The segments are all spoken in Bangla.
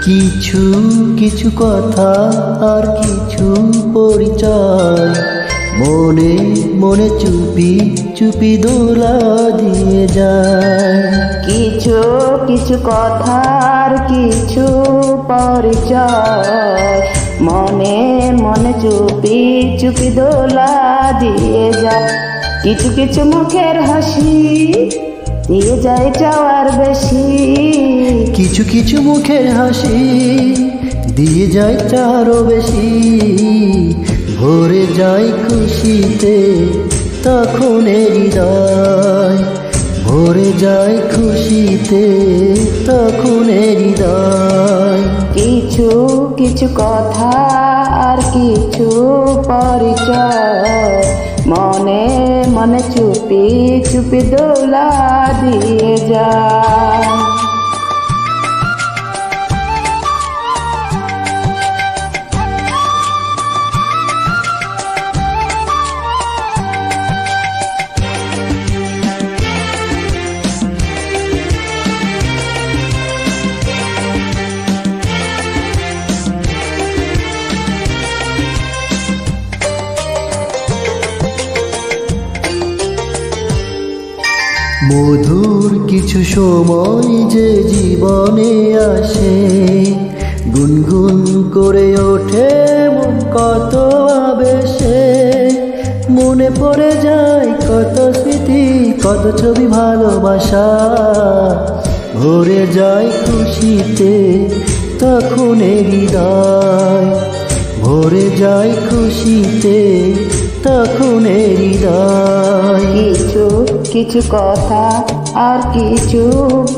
কিছু কিছু কথা আর কিছু পরিচয়, মনে মনে চুপি চুপি দোলা দিয়ে যায়। কিছু কিছু কথা আর কিছু পরিচয়, মনে মনে চুপি চুপি দোলা দিয়ে যায়। কিছু কিছু মুখের হাসি দিয়ে যায় চাওয়ার বেশি, কিছু কিছু মুখের হাসি দিয়ে যায় চারও বেশি। ভরে যায় খুশিতে তখন হৃদয়, ভরে যায় খুশিতে তখন হৃদয়। কিছু কিছু কথা আর কিছু পরিচয়, মনে মনে চুপি চুপি দোলা দিয়ে যায়। মধুর কিছু সময় যে জীবনে আসে, গুনগুন করে ওঠে মন কত আবেশে। মনে পড়ে যায় কত স্মৃতি, কত ছবি ভালোবাসা। ভরে যায় খুশিতে তখন হৃদয়, ভরে যায় খুশিতে তখন হৃদয়। কিছু কিছু কথা আর কিছু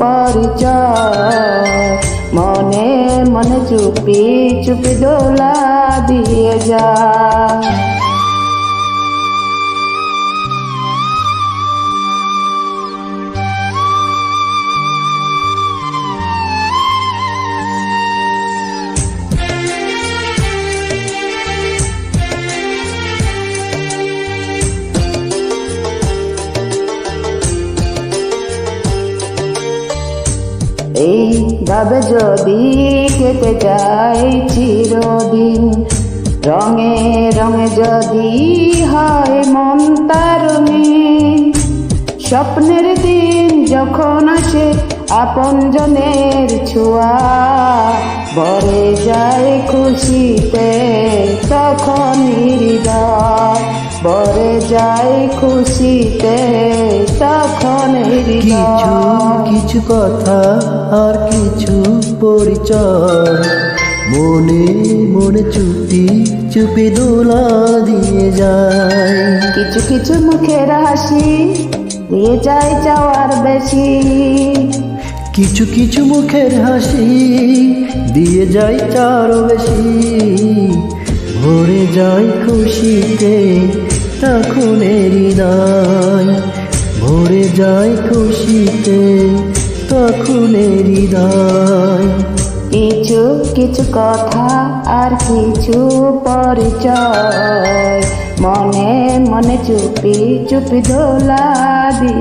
পরিচয়, মনে মনে চুপি চুপি দোলা দিয়ে যায়। এইভাবে যদি কেটে যায় চিরদিন, রঙে রঙে যদি হয় মন তার রঙিন। স্বপ্নের দিন যখন আসে আপনজনের ছোঁয়া, ভরে যায় খুশিতে তখন হৃদয়, ভরে যায় খুশিতে তখন কিছু হৃদয়। কিছু কথা আর কিছু পরিচয়, মনে মনে চুপি চুপি দোলা দিয়ে যায়। কিছু কিছু মুখের হাসি দিয়ে যায় চাওয়ার বেশি, কিছু কিছু মুখের হাসি দিয়ে যায় চারও বেশি। ভরে যায় খুশিতে তখন হৃদয়, ভরে যায় খুশিতে তখন হৃদয়। কিছু কিছু কথা আর কিছু পরিচয়, মনে মনে চুপি চুপি দোলা দিয়ে